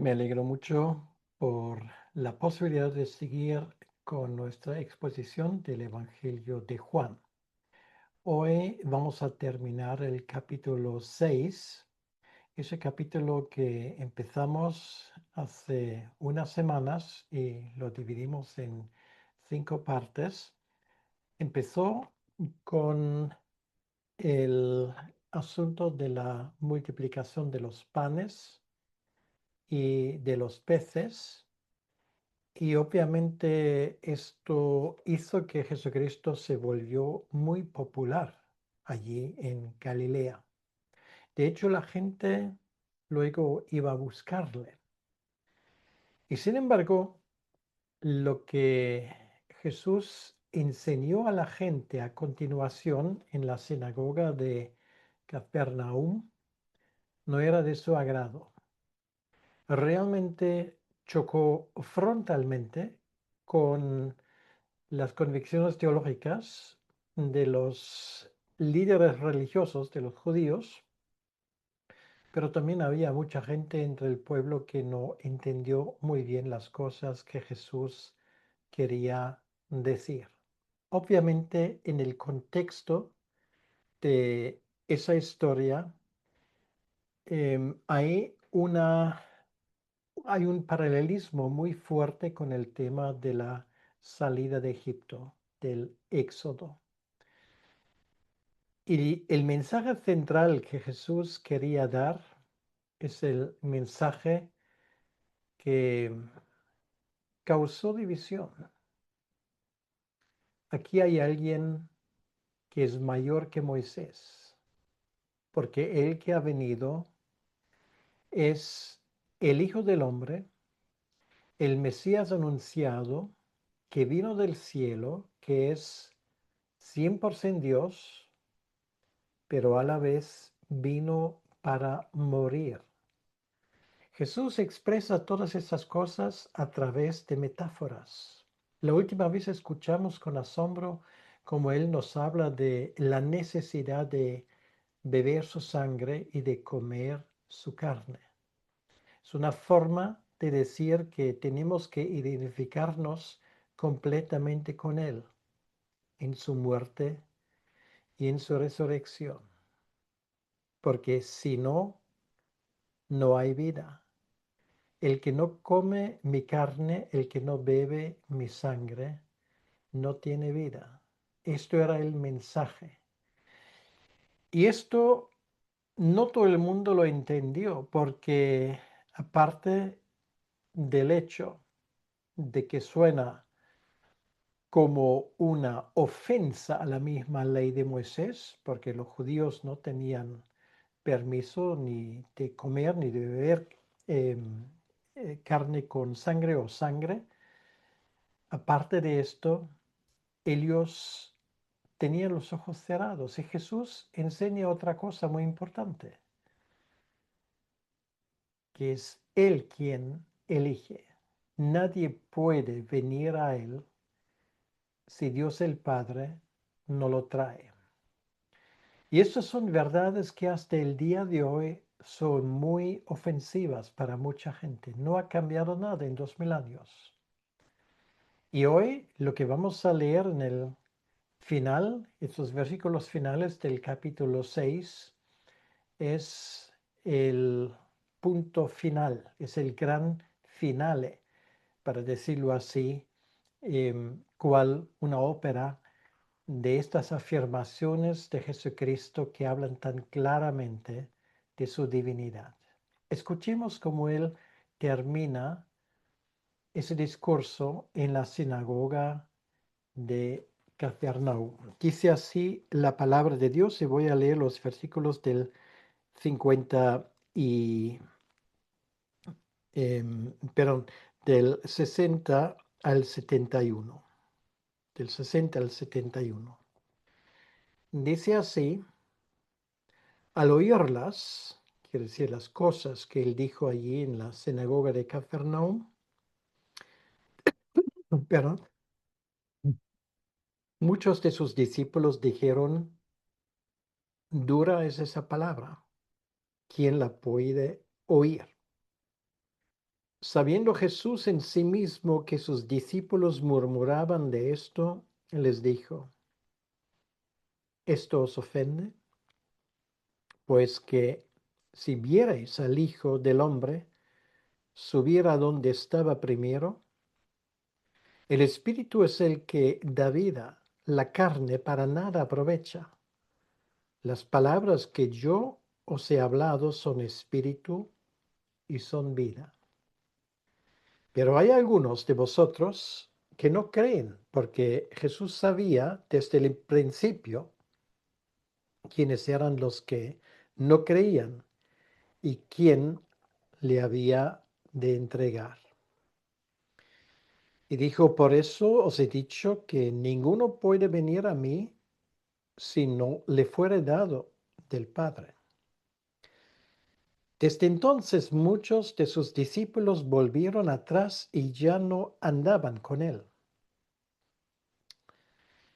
Me alegro mucho por la posibilidad de seguir con nuestra exposición del Evangelio de Juan. Hoy vamos a terminar el capítulo 6, ese capítulo que empezamos hace unas semanas y lo dividimos en 5 partes. Empezó con el asunto de la multiplicación de los panes y de los peces. Y obviamente esto hizo que Jesucristo se volvió muy popular allí en Galilea. De hecho, la gente luego iba a buscarle. Y sin embargo, lo que Jesús enseñó a la gente a continuación en la sinagoga de Capernaum no era de su agrado. Realmente chocó frontalmente con las convicciones teológicas de los líderes religiosos de los judíos, pero también había mucha gente entre el pueblo que no entendió muy bien las cosas que Jesús quería decir. Obviamente, en el contexto de esa historia, hay un paralelismo muy fuerte con el tema de la salida de Egipto, del Éxodo. Y el mensaje central que Jesús quería dar es el mensaje que causó división. Aquí hay alguien que es mayor que Moisés, porque el que ha venido es el Hijo del Hombre, el Mesías anunciado, que vino del cielo, que es 100% Dios, pero a la vez vino para morir. Jesús expresa todas esas cosas a través de metáforas. La última vez escuchamos con asombro cómo Él nos habla de la necesidad de beber su sangre y de comer su carne. Es una forma de decir que tenemos que identificarnos completamente con Él en su muerte y en su resurrección. Porque si no, no hay vida. El que no come mi carne, el que no bebe mi sangre, no tiene vida. Esto era el mensaje. Y esto no todo el mundo lo entendió porque aparte del hecho de que suena como una ofensa a la misma ley de Moisés, porque los judíos no tenían permiso ni de comer ni de beber carne con sangre o sangre. Aparte de esto, ellos tenían los ojos cerrados y Jesús enseña otra cosa muy importante, que es Él quien elige. Nadie puede venir a Él si Dios el Padre no lo trae. Y estas son verdades que hasta el día de hoy son muy ofensivas para mucha gente. No ha cambiado nada en 2000 años. Y hoy lo que vamos a leer en el final, estos versículos finales del capítulo 6, es el punto final, es el gran finale, para decirlo así, cual una ópera de estas afirmaciones de Jesucristo que hablan tan claramente de su divinidad. Escuchemos cómo él termina ese discurso en la sinagoga de Capernaum. Dice así la palabra de Dios y voy a leer los versículos del 50 y, perdón, del 60 al 71. Del 60 al 71. Dice así, al oírlas, quiere decir las cosas que él dijo allí en la sinagoga de Capernaum, perdón, muchos de sus discípulos dijeron, dura es esa palabra, ¿quién la puede oír? Sabiendo Jesús en sí mismo que sus discípulos murmuraban de esto, les dijo, ¿esto os ofende? Pues que si vierais al Hijo del Hombre subir a donde estaba primero, el Espíritu es el que da vida, la carne para nada aprovecha. Las palabras que yo os he hablado son espíritu y son vida. Pero hay algunos de vosotros que no creen, porque Jesús sabía desde el principio quiénes eran los que no creían y quién le había de entregar. Y dijo, por eso os he dicho que ninguno puede venir a mí si no le fuere dado del Padre. Desde entonces muchos de sus discípulos volvieron atrás y ya no andaban con él.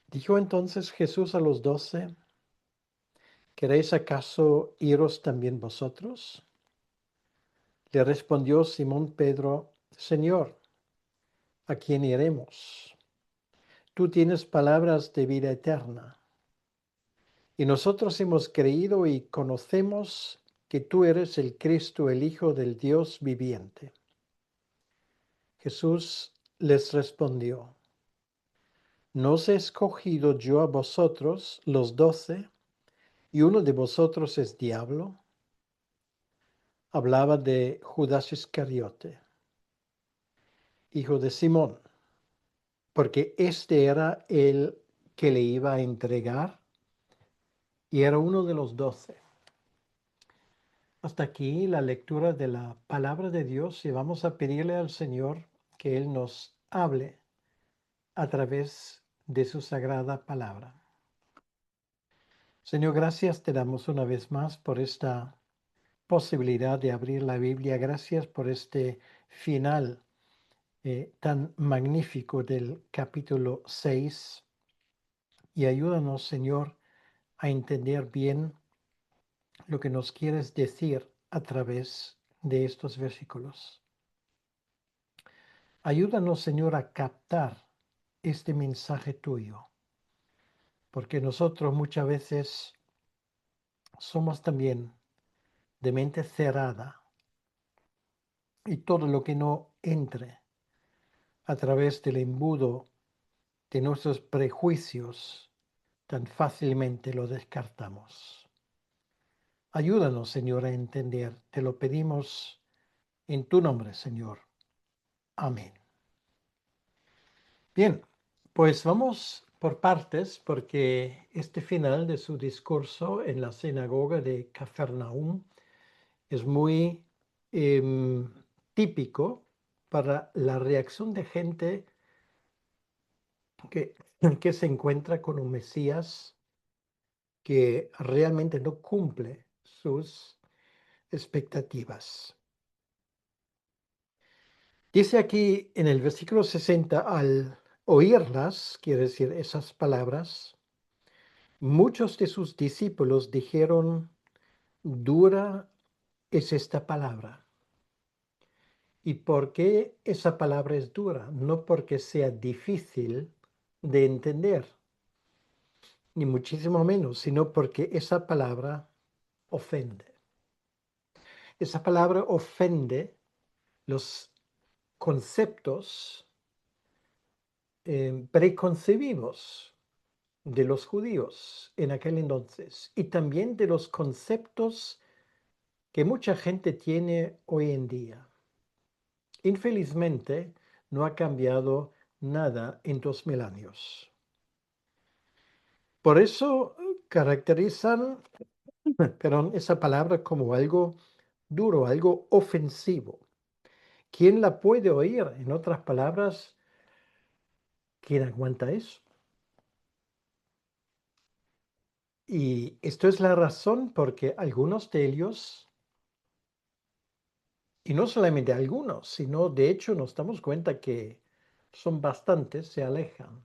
Dijo entonces Jesús a los 12, ¿queréis acaso iros también vosotros? Le respondió Simón Pedro, Señor, ¿a quién iremos? Tú tienes palabras de vida eterna. Y nosotros hemos creído y conocemos que tú eres el Cristo, el Hijo del Dios viviente. Jesús les respondió, ¿no os he escogido yo a vosotros, los 12, y uno de vosotros es diablo? Hablaba de Judas Iscariote, hijo de Simón, porque este era el que le iba a entregar y era uno de los 12. Hasta aquí la lectura de la palabra de Dios y vamos a pedirle al Señor que Él nos hable a través de su sagrada palabra. Señor, gracias te damos una vez más por esta posibilidad de abrir la Biblia. Gracias por este final tan magnífico del capítulo 6. Y ayúdanos, Señor, a entender bien lo que nos quieres decir a través de estos versículos. Ayúdanos, Señor, a captar este mensaje tuyo, porque nosotros muchas veces somos también de mente cerrada y todo lo que no entre a través del embudo de nuestros prejuicios tan fácilmente lo descartamos. Ayúdanos, Señor, a entender. Te lo pedimos en tu nombre, Señor. Amén. Bien, pues vamos por partes porque este final de su discurso en la sinagoga de Cafarnaúm es muy típico para la reacción de gente que, que se encuentra con un Mesías que realmente no cumple sus expectativas. Dice aquí en el versículo 60, al oírlas, quiere decir esas palabras, muchos de sus discípulos dijeron, dura es esta palabra. ¿Y por qué esa palabra es dura? No porque sea difícil de entender, ni muchísimo menos, sino porque esa palabra ofende. Esa palabra ofende los conceptos preconcebidos de los judíos en aquel entonces y también de los conceptos que mucha gente tiene hoy en día. Infelizmente, no ha cambiado nada en 2000 años. Por eso caracterizan, perdón, esa palabra como algo duro, algo ofensivo. ¿Quién la puede oír? En otras palabras, ¿quién aguanta eso? Y esto es la razón porque algunos de ellos, y no solamente algunos, sino de hecho nos damos cuenta que son bastantes, se alejan.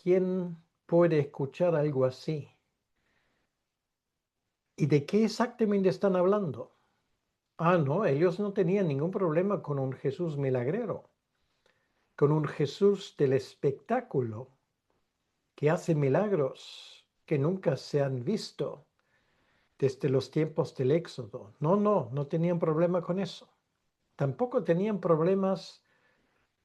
¿Quién puede escuchar algo así? ¿Y de qué exactamente están hablando? No, ellos no tenían ningún problema con un Jesús milagrero, con un Jesús del espectáculo que hace milagros que nunca se han visto desde los tiempos del Éxodo. No tenían problema con eso. Tampoco tenían problemas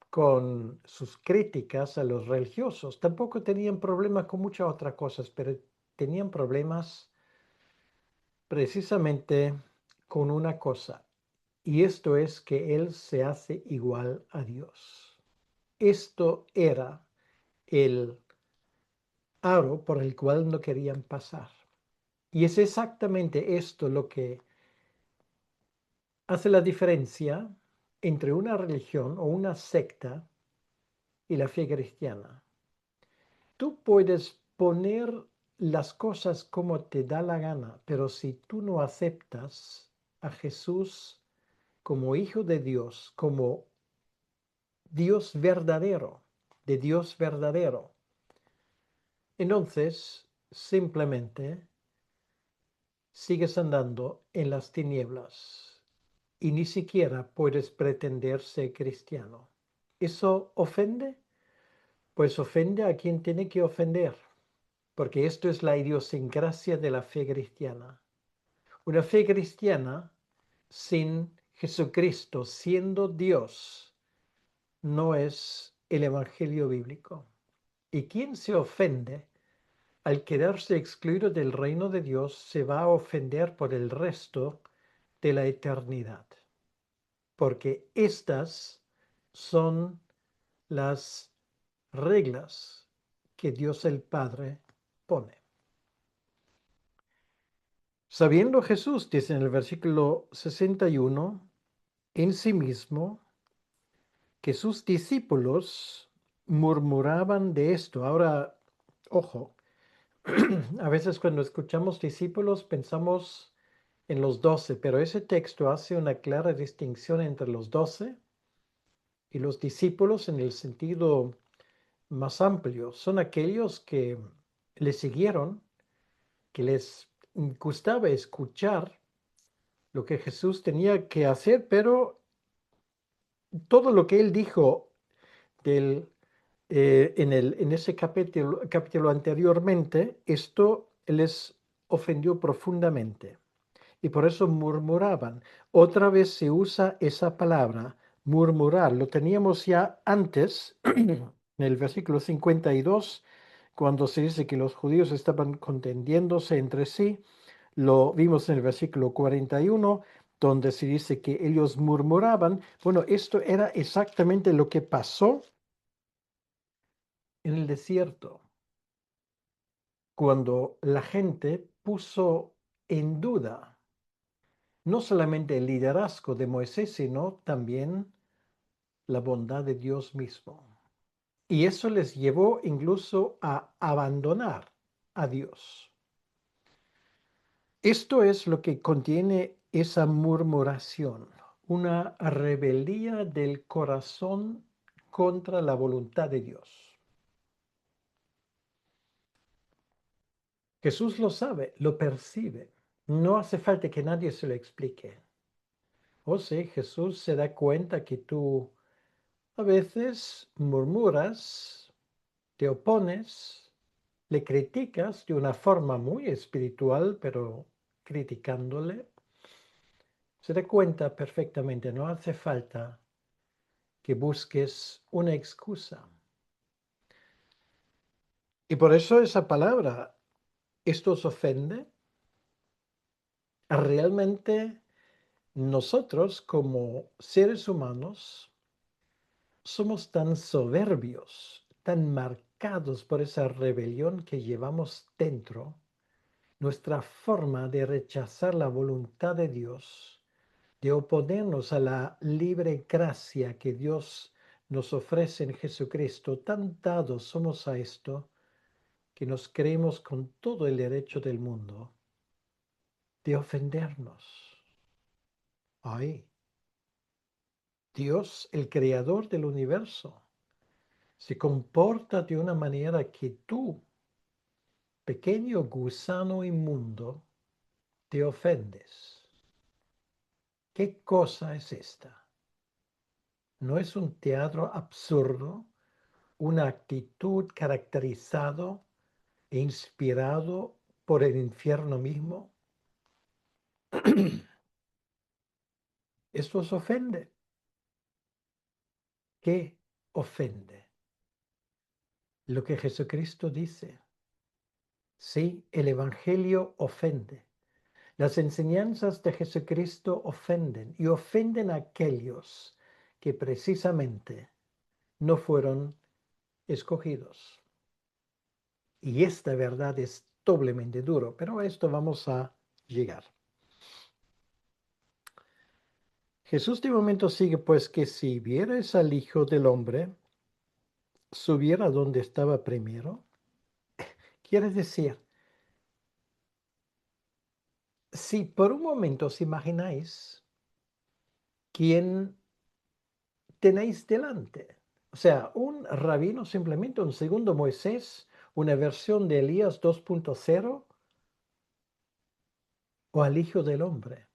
con sus críticas a los religiosos. Tampoco tenían problemas con muchas otras cosas, pero tenían problemas precisamente con una cosa, y esto es que Él se hace igual a Dios. Esto era el aro por el cual no querían pasar. Y es exactamente esto lo que hace la diferencia entre una religión o una secta y la fe cristiana. Tú puedes poner las cosas como te da la gana, pero si tú no aceptas a Jesús como Hijo de Dios, como Dios verdadero, de Dios verdadero, entonces simplemente sigues andando en las tinieblas y ni siquiera puedes pretender ser cristiano. ¿Eso ofende? Pues ofende a quien tiene que ofender, porque esto es la idiosincrasia de la fe cristiana. Una fe cristiana sin Jesucristo siendo Dios no es el evangelio bíblico. Y quien se ofende al quedarse excluido del reino de Dios se va a ofender por el resto de la eternidad, porque estas son las reglas que Dios el Padre pone. Sabiendo Jesús, dice en el versículo 61, en sí mismo, que sus discípulos murmuraban de esto. Ahora, ojo, a veces cuando escuchamos discípulos pensamos en los 12, pero ese texto hace una clara distinción entre los 12 y los discípulos en el sentido más amplio. Son aquellos que le siguieron, que les gustaba escuchar lo que Jesús tenía que hacer, pero todo lo que él dijo del, en ese capítulo anteriormente, esto les ofendió profundamente y por eso murmuraban. Otra vez se usa esa palabra, murmurar. Lo teníamos ya antes, en el versículo 52, cuando se dice que los judíos estaban contendiéndose entre sí. Lo vimos en el versículo 41, donde se dice que ellos murmuraban. Bueno, esto era exactamente lo que pasó en el desierto, cuando la gente puso en duda no solamente el liderazgo de Moisés, sino también la bondad de Dios mismo. Y eso les llevó incluso a abandonar a Dios. Esto es lo que contiene esa murmuración, una rebeldía del corazón contra la voluntad de Dios. Jesús lo sabe, lo percibe. No hace falta que nadie se lo explique. O sea, Jesús se da cuenta que tú a veces murmuras, te opones, le criticas de una forma muy espiritual, pero criticándole. Se da cuenta perfectamente, no hace falta que busques una excusa. Y por eso esa palabra, ¿esto os ofende? Realmente nosotros como seres humanos somos tan soberbios, tan marcados por esa rebelión que llevamos dentro, nuestra forma de rechazar la voluntad de Dios, de oponernos a la libre gracia que Dios nos ofrece en Jesucristo, tan dados somos a esto que nos creemos con todo el derecho del mundo de ofendernos. Ay, Dios, el creador del universo, se comporta de una manera que tú, pequeño gusano inmundo, te ofendes. ¿Qué cosa es esta? No es un teatro absurdo, una actitud caracterizado e inspirado por el infierno mismo. Esto os ofende. ¿Qué ofende? Lo que Jesucristo dice. Sí, el Evangelio ofende. Las enseñanzas de Jesucristo ofenden y ofenden a aquellos que precisamente no fueron escogidos. Y esta verdad es doblemente duro, pero a esto vamos a llegar. Jesús de momento sigue, pues, que si vieres al Hijo del Hombre, subiera donde estaba primero. Quiere decir, si por un momento os imagináis quién tenéis delante, o sea, un rabino simplemente, un segundo Moisés, una versión de Elías 2.0 o al Hijo del Hombre,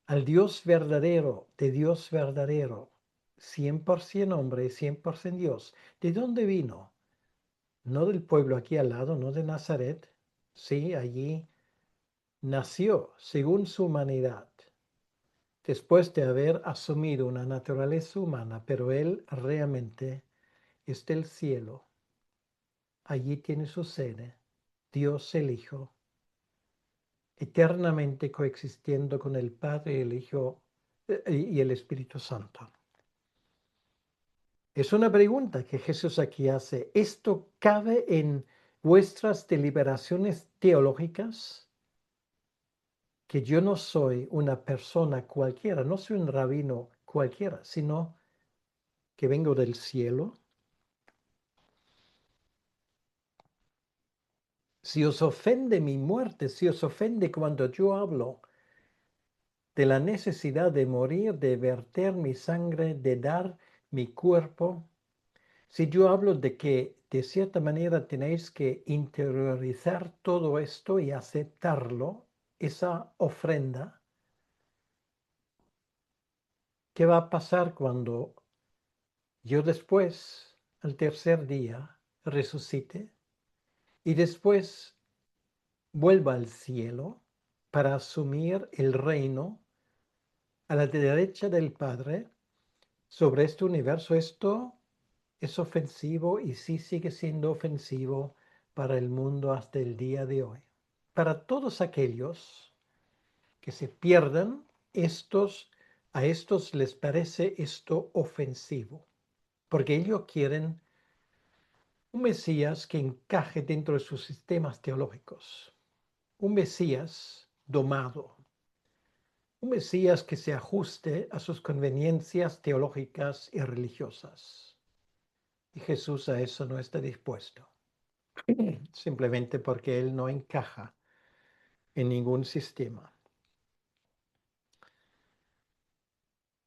al Dios verdadero, de Dios verdadero, 100% hombre y 100% Dios. ¿De dónde vino? No del pueblo aquí al lado, no de Nazaret. Sí, allí nació según su humanidad, después de haber asumido una naturaleza humana, pero él realmente es del cielo. Allí tiene su sede, Dios el Hijo, eternamente coexistiendo con el Padre, el Hijo y el Espíritu Santo. Es una pregunta que Jesús aquí hace. ¿Esto cabe en vuestras deliberaciones teológicas? Que yo no soy una persona cualquiera, no soy un rabino cualquiera, sino que vengo del cielo. Si os ofende mi muerte, si os ofende cuando yo hablo de la necesidad de morir, de verter mi sangre, de dar mi cuerpo, si yo hablo de que de cierta manera tenéis que interiorizar todo esto y aceptarlo, esa ofrenda, ¿qué va a pasar cuando yo después, al tercer día, resucite y después vuelva al cielo para asumir el reino a la derecha del Padre sobre este universo? Esto es ofensivo y sí sigue siendo ofensivo para el mundo hasta el día de hoy. Para todos aquellos que se pierdan, a estos les parece esto ofensivo, porque ellos quieren un Mesías que encaje dentro de sus sistemas teológicos, un Mesías domado, un Mesías que se ajuste a sus conveniencias teológicas y religiosas. Y Jesús a eso no está dispuesto, simplemente porque Él no encaja en ningún sistema.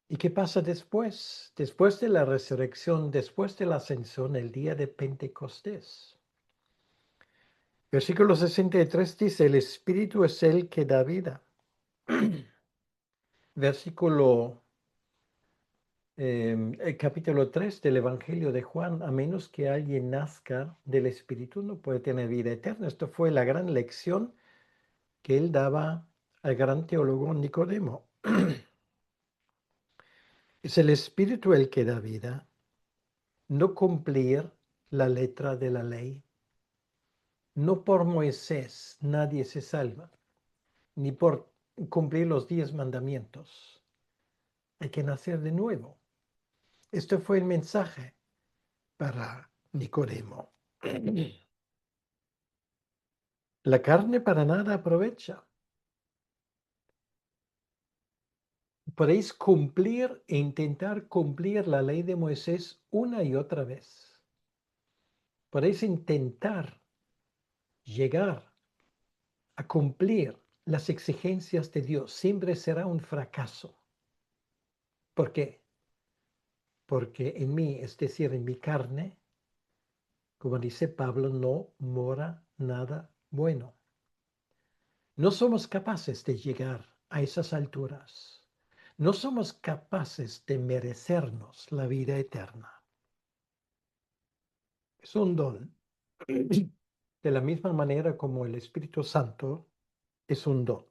¿Y qué pasa después? Después de la resurrección, después de la ascensión, el día de Pentecostés. Versículo 63 dice, el Espíritu es el que da vida. Versículo el capítulo 3 del Evangelio de Juan, a menos que alguien nazca del Espíritu, no puede tener vida eterna. Esto fue la gran lección que él daba al gran teólogo Nicodemo. Es el Espíritu el que da vida, no cumplir la letra de la ley. No por Moisés nadie se salva, ni por cumplir los 10 mandamientos. Hay que nacer de nuevo. Este fue el mensaje para Nicodemo. La carne para nada aprovecha. Podéis cumplir e intentar cumplir la ley de Moisés una y otra vez. Podéis intentar llegar a cumplir las exigencias de Dios. Siempre será un fracaso. ¿Por qué? Porque en mí, es decir, en mi carne, como dice Pablo, no mora nada bueno. No somos capaces de llegar a esas alturas. No somos capaces de merecernos la vida eterna. Es un don. De la misma manera como el Espíritu Santo es un don.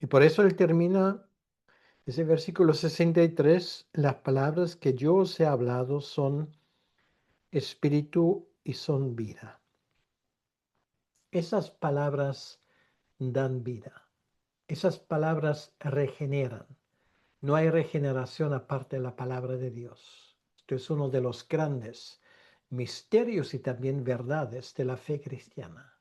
Y por eso él termina ese versículo 63, las palabras que yo os he hablado son espíritu y son vida. Esas palabras dan vida. Esas palabras regeneran. No hay regeneración aparte de la palabra de Dios. Esto es uno de los grandes misterios y también verdades de la fe cristiana.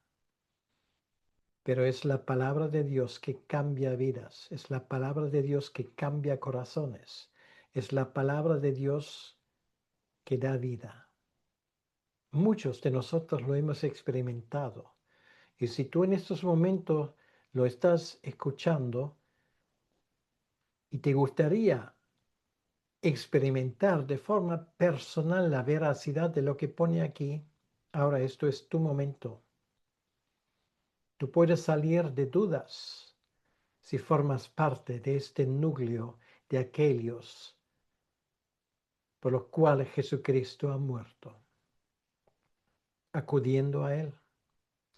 Pero es la palabra de Dios que cambia vidas. Es la palabra de Dios que cambia corazones. Es la palabra de Dios que da vida. Muchos de nosotros lo hemos experimentado. Y si tú en estos momentos lo estás escuchando y te gustaría experimentar de forma personal la veracidad de lo que pone aquí, ahora esto es tu momento. Tú puedes salir de dudas si formas parte de este núcleo de aquellos por los cuales Jesucristo ha muerto, acudiendo a Él.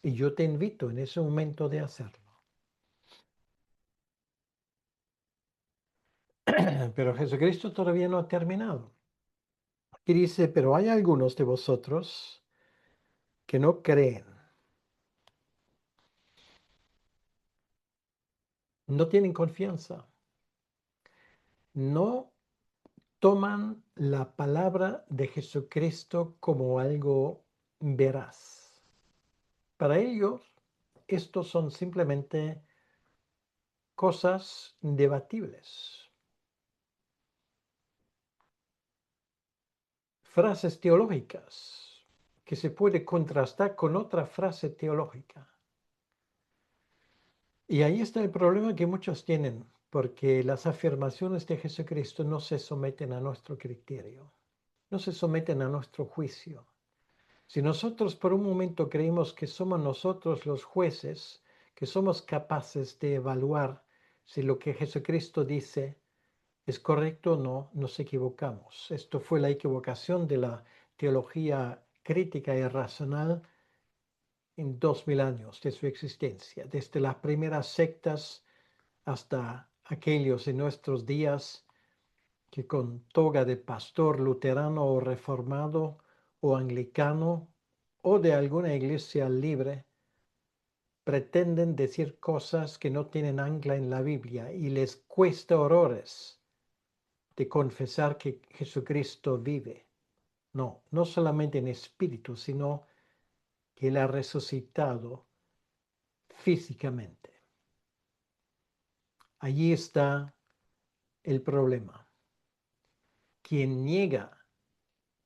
Y yo te invito en ese momento de hacerlo. Pero Jesucristo todavía no ha terminado. Y dice, pero hay algunos de vosotros que no creen, no tienen confianza, no toman la palabra de Jesucristo como algo veraz. Para ellos, estos son simplemente cosas debatibles, frases teológicas que se puede contrastar con otra frase teológica. Y ahí está el problema que muchos tienen, porque las afirmaciones de Jesucristo no se someten a nuestro criterio, no se someten a nuestro juicio. Si nosotros por un momento creemos que somos nosotros los jueces, que somos capaces de evaluar si lo que Jesucristo dice es correcto o no, nos equivocamos. Esto fue la equivocación de la teología crítica y racional en 2000 años de su existencia, desde las primeras sectas hasta aquellos en nuestros días que con toga de pastor luterano o reformado o anglicano o de alguna iglesia libre pretenden decir cosas que no tienen ancla en la Biblia y les cuesta horrores de confesar que Jesucristo vive. No, no solamente en espíritu, sino que Él ha resucitado físicamente. Allí está el problema. Quien niega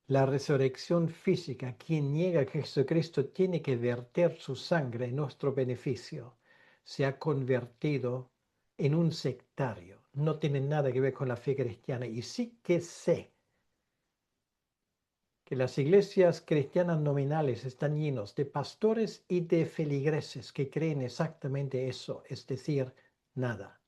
la resurrección física, quien niega que Jesucristo tiene que verter su sangre en nuestro beneficio, se ha convertido en un sectario. No tiene nada que ver con la fe cristiana. Y sí que sé que las iglesias cristianas nominales están llenos de pastores y de feligreses que creen exactamente eso, es decir, nada.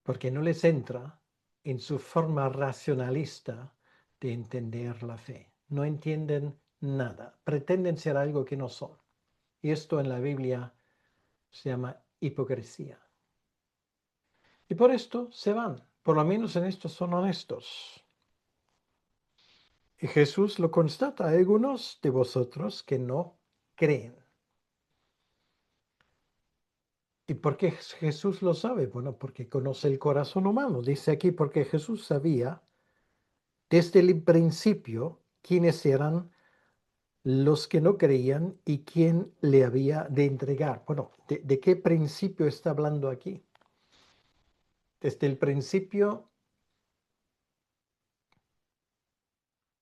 Porque no les entra en su forma racionalista de entender la fe. No entienden nada. Pretenden ser algo que no son. Y esto en la Biblia se llama hipocresía. Y por esto se van. Por lo menos en esto son honestos. Y Jesús lo constata. Hay algunos de vosotros que no creen. ¿Y por qué Jesús lo sabe? Bueno, porque conoce el corazón humano. Dice aquí, porque Jesús sabía desde el principio quiénes eran los que no creían y quién le había de entregar. Bueno, ¿de qué principio está hablando aquí? Desde el principio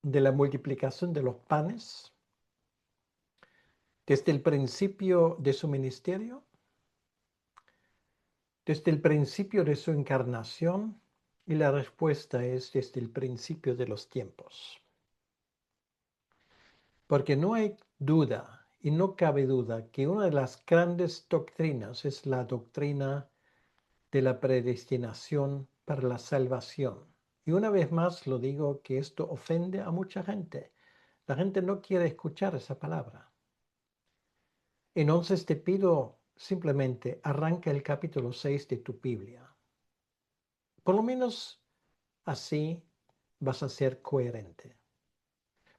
de la multiplicación de los panes, desde el principio de su ministerio, desde el principio de su encarnación, y la respuesta es desde el principio de los tiempos. Porque no hay duda Y no cabe duda que una de las grandes doctrinas es la doctrina de la predestinación para la salvación. Y una vez más lo digo que esto ofende a mucha gente. La gente no quiere escuchar esa palabra. Entonces te pido simplemente arranca el capítulo 6 de tu Biblia. Por lo menos así vas a ser coherente.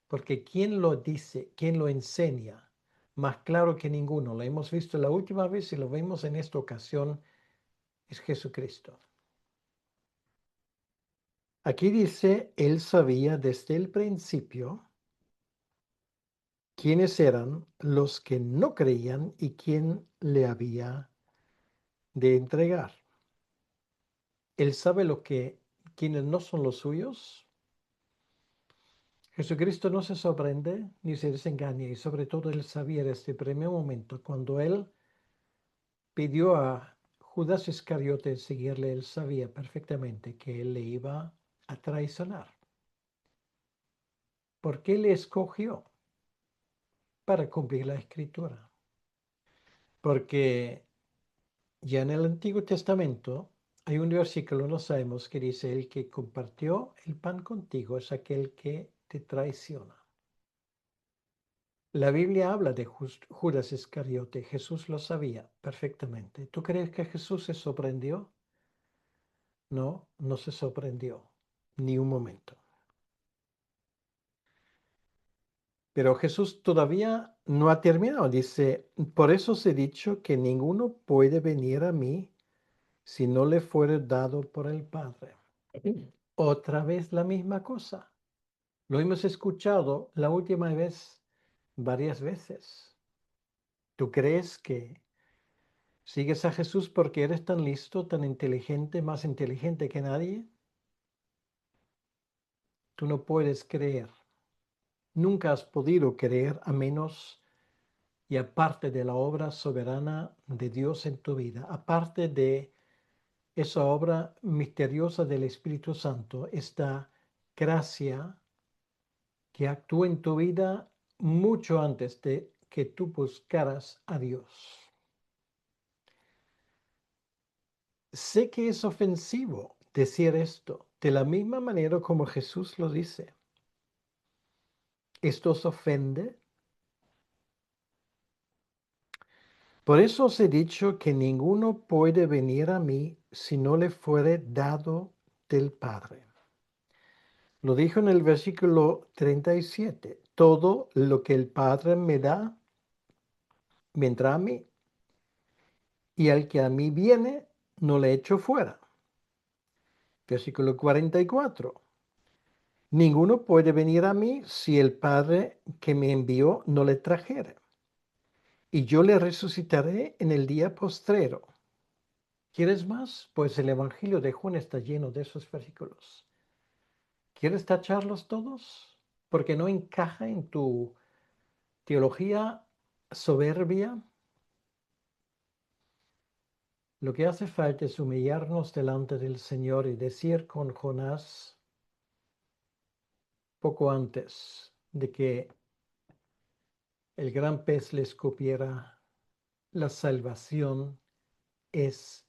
Porque quien lo dice, quien lo enseña, más claro que ninguno, lo hemos visto la última vez y lo vemos en esta ocasión, es Jesucristo. Aquí dice, él sabía desde el principio quiénes eran los que no creían y quién le había de entregar. Él sabe lo que quienes no son los suyos. Jesucristo no se sorprende ni se desengaña y sobre todo él sabía desde el primer momento cuando él pidió a Judas Iscariote seguirle, él sabía perfectamente que él le iba a traicionar. ¿Por qué le escogió? Para cumplir la escritura. Porque ya en el Antiguo Testamento hay un versículo, no sabemos, que dice, el que compartió el pan contigo es aquel que te traiciona. La Biblia habla de Judas Iscariote. Jesús lo sabía perfectamente. ¿Tú crees que Jesús se sorprendió? No, no se sorprendió, ni un momento. Pero Jesús todavía no ha terminado. Dice, por eso os he dicho que ninguno puede venir a mí si no le fuere dado por el Padre. Otra vez la misma cosa. Lo hemos escuchado la última vez varias veces. ¿Tú crees que sigues a Jesús porque eres tan listo, tan inteligente, más inteligente que nadie? Tú no puedes creer. Nunca has podido creer a menos y aparte de la obra soberana de Dios en tu vida, aparte de esa obra misteriosa del Espíritu Santo, esta gracia que actúa en tu vida mucho antes de que tú buscaras a Dios. Sé que es ofensivo decir esto, de la misma manera como Jesús lo dice. ¿Esto os ofende? Por eso os he dicho que ninguno puede venir a mí si no le fuere dado del Padre. Lo dijo en el versículo 37. Todo lo que el Padre me da, vendrá a mí, y al que a mí viene, no le echo fuera. Versículo 44. Ninguno puede venir a mí si el Padre que me envió no le trajere. Y yo le resucitaré en el día postrero. ¿Quieres más? Pues el Evangelio de Juan está lleno de esos versículos. ¿Quieres tacharlos todos? Porque no encaja en tu teología soberbia. Lo que hace falta es humillarnos delante del Señor y decir con Jonás, poco antes de que el gran pez le escupiera, la salvación es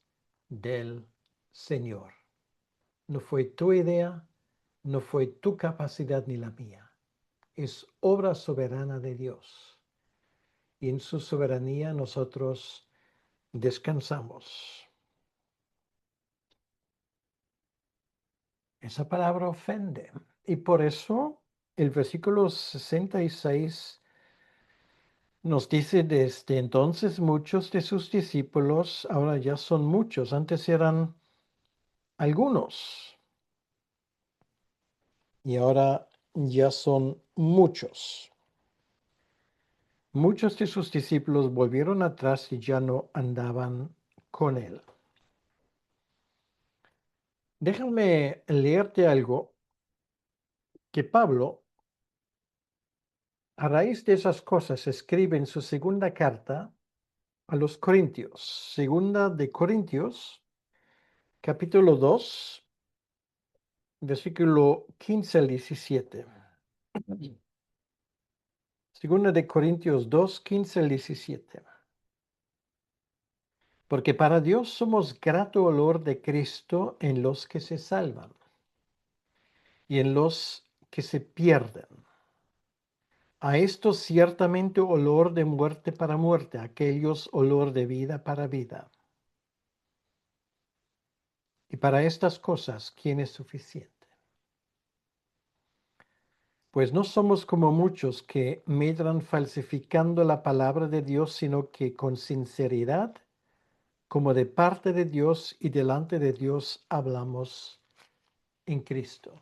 del Señor. No fue tu idea, no fue tu capacidad ni la mía. Es obra soberana de Dios. Y en su soberanía nosotros descansamos. Esa palabra ofende. Y por eso el versículo 66 nos dice, desde entonces muchos de sus discípulos, ahora ya son muchos, antes eran algunos, y ahora ya son muchos. Muchos de sus discípulos volvieron atrás y ya no andaban con él. Déjame leerte algo que Pablo, a raíz de esas cosas, escribe en su segunda carta a los Corintios. Segunda de Corintios, capítulo 2, versículo 15 al 17. Segunda de Corintios 2, 15 al 17. Porque para Dios somos grato olor de Cristo en los que se salvan y en los que se pierden. A estos ciertamente olor de muerte para muerte, a aquellos olor de vida para vida. Y para estas cosas, ¿quién es suficiente? Pues no somos como muchos que medran falsificando la palabra de Dios, sino que con sinceridad, como de parte de Dios y delante de Dios, hablamos en Cristo.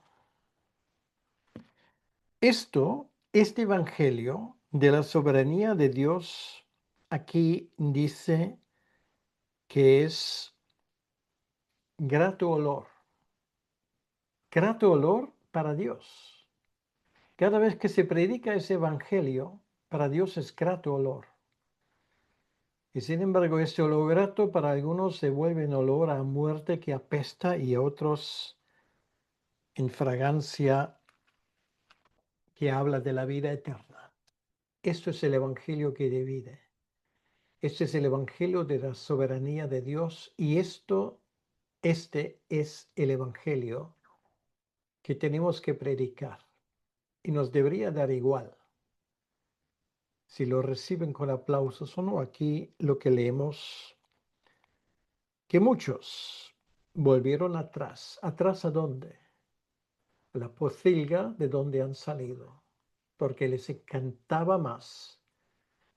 Este evangelio de la soberanía de Dios, aquí dice que es grato olor para Dios. Cada vez que se predica ese evangelio, para Dios es grato olor. Y sin embargo, este olor grato para algunos se vuelve un olor a muerte que apesta y a otros en fragancia que habla de la vida eterna. Esto es el evangelio que divide. Este es el evangelio de la soberanía de Dios y este es el evangelio que tenemos que predicar. Y nos debería dar igual si lo reciben con aplausos o no. Aquí lo que leemos, que muchos volvieron atrás. ¿Atrás a dónde? La pocilga de donde han salido, porque les encantaba más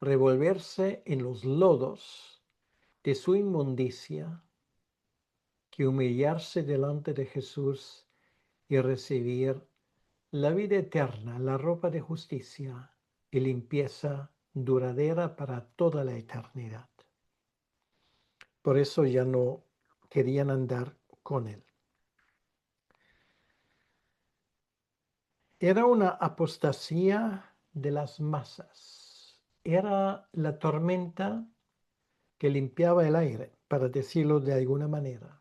revolverse en los lodos de su inmundicia que humillarse delante de Jesús y recibir la vida eterna, la ropa de justicia y limpieza duradera para toda la eternidad. Por eso ya no querían andar con él. Era una apostasía de las masas. Era la tormenta que limpiaba el aire, para decirlo de alguna manera.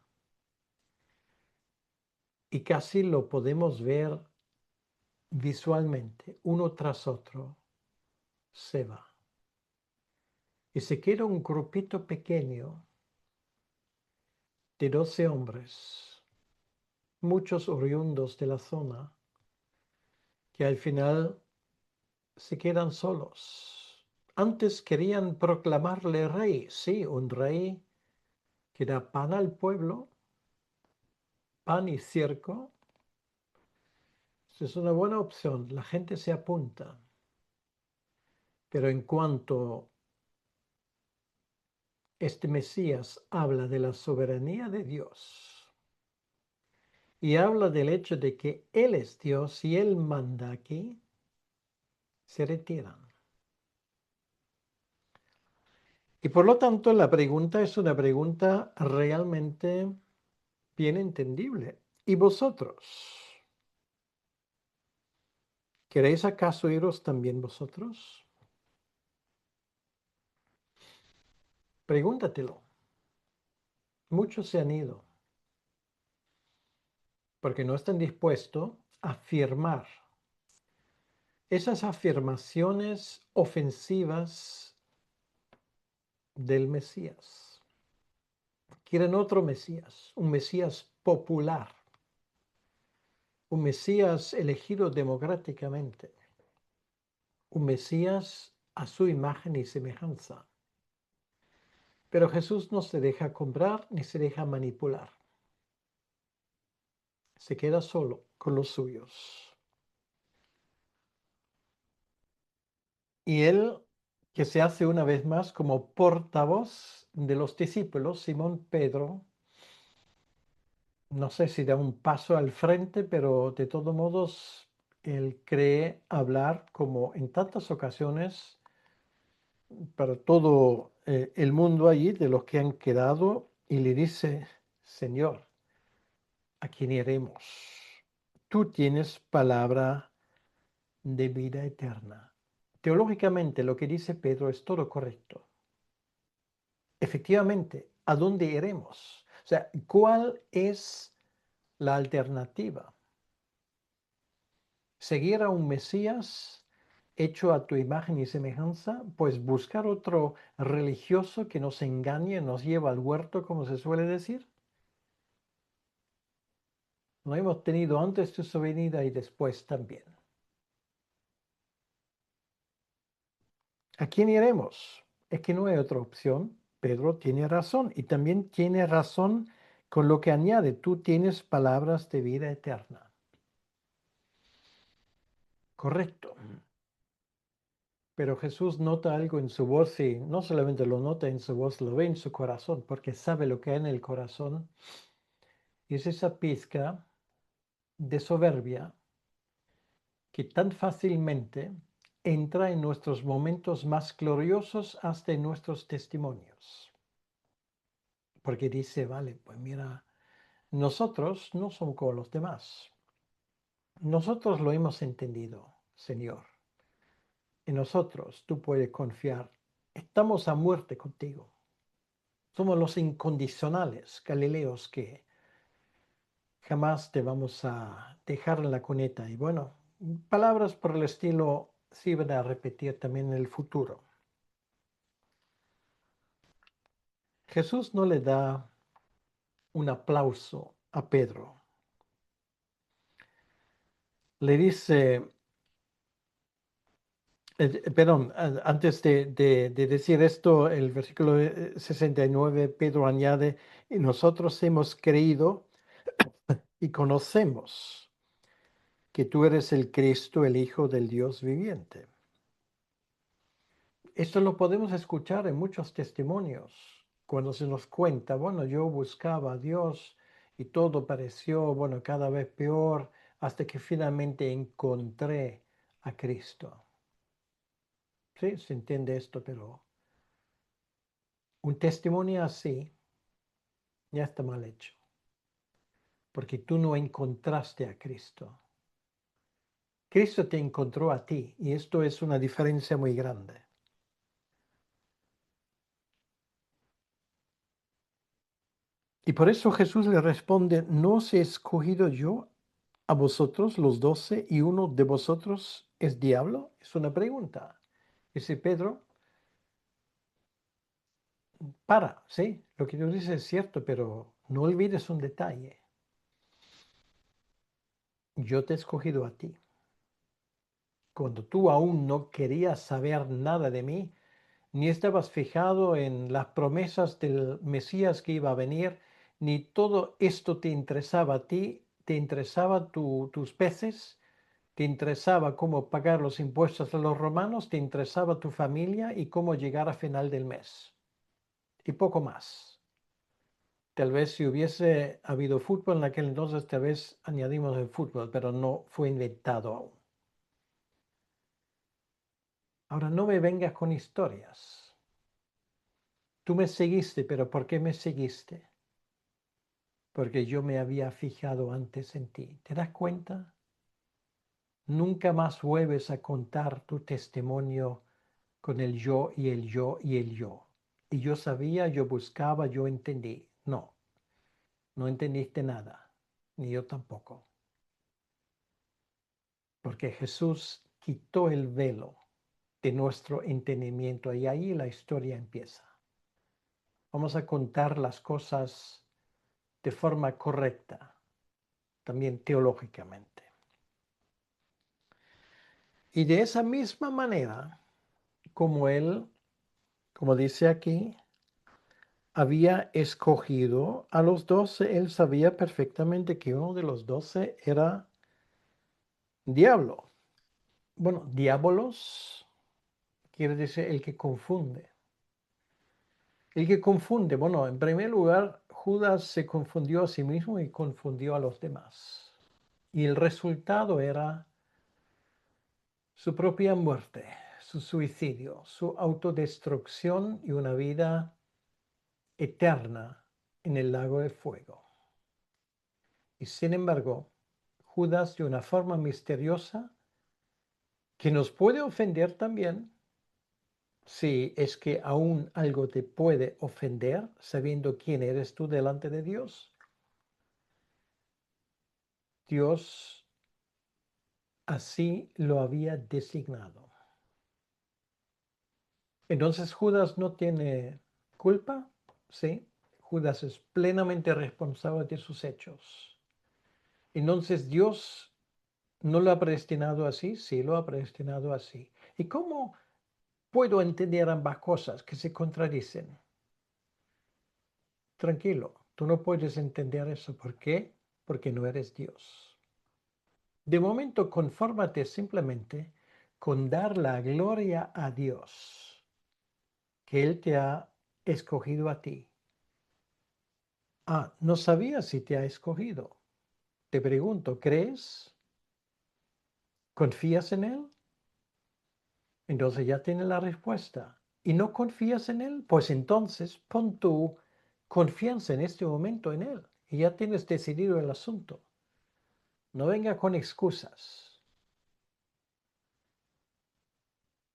Y casi lo podemos ver visualmente, uno tras otro, se va. Y se queda un grupito pequeño de 12 hombres, muchos oriundos de la zona, que al final se quedan solos. Antes querían proclamarle rey, sí, un rey que da pan al pueblo, pan y circo. Es una buena opción, la gente se apunta. Pero en cuanto este Mesías habla de la soberanía de Dios y habla del hecho de que Él es Dios y Él manda aquí, se retiran. Y por lo tanto la pregunta es una pregunta realmente bien entendible. ¿Y vosotros? ¿Queréis acaso iros también vosotros? Pregúntatelo. Muchos se han ido porque no están dispuestos a afirmar esas afirmaciones ofensivas del Mesías. Quieren otro Mesías, un Mesías popular, un Mesías elegido democráticamente, un Mesías a su imagen y semejanza. Pero Jesús no se deja comprar ni se deja manipular. Se queda solo con los suyos. Y él, que se hace una vez más como portavoz de los discípulos, Simón Pedro, no sé si da un paso al frente, pero de todos modos, él cree hablar como en tantas ocasiones para todo el mundo allí, de los que han quedado, y le dice, Señor, ¿a quién iremos? Tú tienes palabra de vida eterna. Teológicamente, lo que dice Pedro es todo correcto. Efectivamente, ¿a dónde iremos? O sea, ¿cuál es la alternativa? ¿Seguir a un Mesías hecho a tu imagen y semejanza, pues buscar otro religioso que nos engañe, nos lleva al huerto, como se suele decir. Lo hemos tenido antes de su venida y después también. ¿A quién iremos? Es que no hay otra opción. Pedro tiene razón y también tiene razón con lo que añade, tú tienes palabras de vida eterna. Correcto. Pero Jesús nota algo en su voz y no solamente lo nota en su voz, lo ve en su corazón, porque sabe lo que hay en el corazón. Y es esa pizca de soberbia que tan fácilmente entra en nuestros momentos más gloriosos hasta en nuestros testimonios. Porque dice, vale, pues mira, nosotros no somos como los demás. Nosotros lo hemos entendido, Señor. En nosotros tú puedes confiar. Estamos a muerte contigo. Somos los incondicionales Galileos que jamás te vamos a dejar en la cuneta. Y bueno, palabras por el estilo se van a repetir también en el futuro. Jesús no le da un aplauso a Pedro. Le dice, perdón, antes de decir esto, el versículo 69, Pedro añade, y nosotros hemos creído y conocemos que tú eres el Cristo, el Hijo del Dios viviente. Esto lo podemos escuchar en muchos testimonios, cuando se nos cuenta, bueno, yo buscaba a Dios y todo pareció, bueno, cada vez peor, hasta que finalmente encontré a Cristo. Sí, se entiende esto, pero un testimonio así ya está mal hecho, porque tú no encontraste a Cristo. Cristo te encontró a ti y esto es una diferencia muy grande. Y por eso Jesús le responde, ¿no os he escogido yo a vosotros los 12 y uno de vosotros es diablo? Es una pregunta. Dice Pedro, sí, lo que tú dices es cierto, pero no olvides un detalle. Yo te he escogido a ti. Cuando tú aún no querías saber nada de mí, ni estabas fijado en las promesas del Mesías que iba a venir, ni todo esto te interesaba a ti, te interesaba tus peces, te interesaba cómo pagar los impuestos a los romanos, te interesaba tu familia y cómo llegar a final del mes. Y poco más. Tal vez si hubiese habido fútbol en aquel entonces, tal vez añadimos el fútbol, pero no fue inventado aún. Ahora no me vengas con historias. Tú me seguiste, pero ¿por qué me seguiste? Porque yo me había fijado antes en ti. ¿Te das cuenta? Nunca más vuelves a contar tu testimonio con el yo y el yo y el yo. Y yo sabía, yo buscaba, yo entendí. No, no entendiste nada, ni yo tampoco. Porque Jesús quitó el velo de nuestro entendimiento y ahí la historia empieza. Vamos a contar las cosas de forma correcta, también teológicamente. Y de esa misma manera, como él, como dice aquí, había escogido a los 12, él sabía perfectamente que uno de los 12 era diablo. Bueno, diabolos quiere decir el que confunde. El que confunde, bueno, en primer lugar, Judas se confundió a sí mismo y confundió a los demás. Y el resultado era su propia muerte, su suicidio, su autodestrucción y una vida eterna en el lago de fuego. Y sin embargo, Judas, de una forma misteriosa, que nos puede ofender también, si es que aún algo te puede ofender sabiendo quién eres tú delante de Dios, Dios así lo había designado. Entonces Judas no tiene culpa, ¿sí? Judas es plenamente responsable de sus hechos. Entonces Dios no lo ha predestinado así, sí lo ha predestinado así. ¿Y cómo puedo entender ambas cosas que se contradicen? Tranquilo, tú no puedes entender eso. ¿Por qué? Porque no eres Dios. De momento, confórmate simplemente con dar la gloria a Dios, que Él te ha escogido a ti. Ah, no sabía si te ha escogido. Te pregunto, ¿crees? ¿Confías en Él? Entonces ya tienes la respuesta. ¿Y no confías en Él? Pues entonces pon tu confianza en este momento en Él y ya tienes decidido el asunto. No venga con excusas.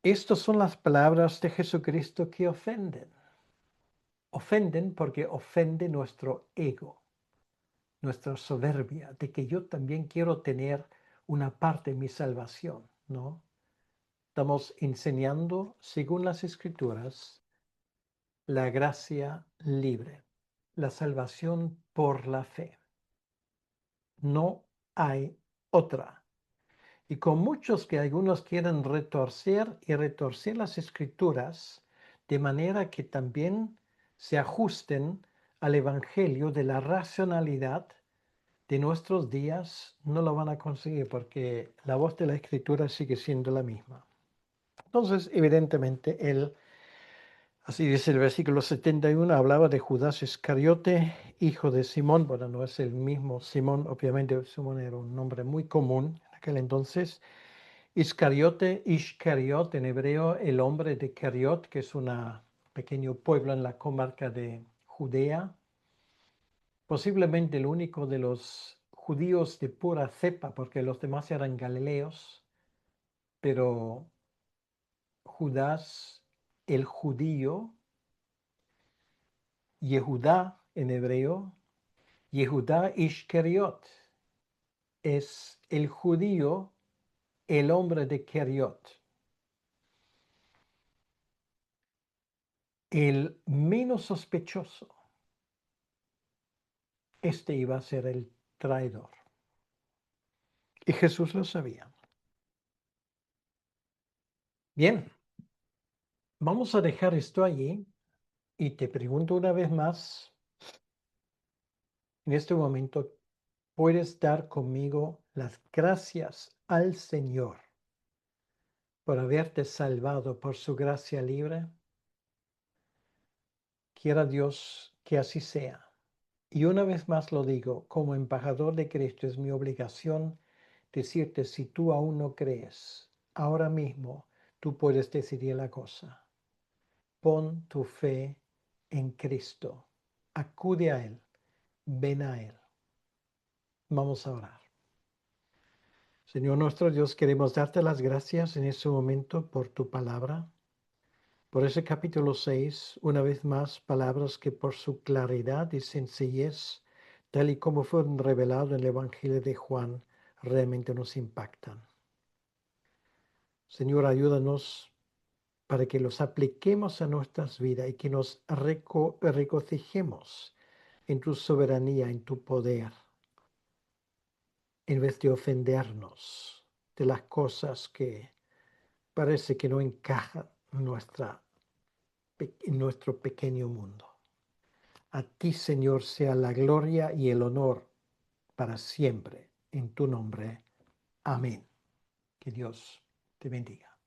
Estas son las palabras de Jesucristo que ofenden. Ofenden porque ofende nuestro ego, nuestra soberbia, de que yo también quiero tener una parte de mi salvación, ¿no? Estamos enseñando, según las Escrituras, la gracia libre, la salvación por la fe. No hay otra. Y con muchos que algunos quieren retorcer las Escrituras de manera que también se ajusten al Evangelio de la racionalidad de nuestros días, no lo van a conseguir porque la voz de la Escritura sigue siendo la misma. Entonces, evidentemente, así dice el versículo 71, hablaba de Judas Iscariote, hijo de Simón. Bueno, no es el mismo Simón, obviamente Simón era un nombre muy común en aquel entonces. Iscariote, Ishcariot en hebreo, el hombre de Cariot, que es un pequeño pueblo en la comarca de Judea. Posiblemente el único de los judíos de pura cepa, porque los demás eran galileos, pero Judas, el judío, Yehudá en hebreo, Yehudá Ishkariot, es el judío, el hombre de Keriot. El menos sospechoso, este iba a ser el traidor. Y Jesús lo sabía. Bien, vamos a dejar esto allí y te pregunto una vez más, en este momento, ¿puedes dar conmigo las gracias al Señor por haberte salvado por su gracia libre? Quiera Dios que así sea. Y una vez más lo digo, como embajador de Cristo es mi obligación decirte, si tú aún no crees, ahora mismo tú puedes decidir la cosa. Pon tu fe en Cristo. Acude a Él. Ven a Él. Vamos a orar. Señor nuestro Dios, queremos darte las gracias en este momento por tu palabra, por ese capítulo 6, una vez más, palabras que por su claridad y sencillez, tal y como fueron revelados en el Evangelio de Juan, realmente nos impactan. Señor, ayúdanos para que los apliquemos a nuestras vidas y que nos regocijemos en tu soberanía, en tu poder, en vez de ofendernos de las cosas que parece que no encajan en nuestro pequeño mundo. A ti, Señor, sea la gloria y el honor para siempre. En tu nombre. Amén. Que Dios te bendiga.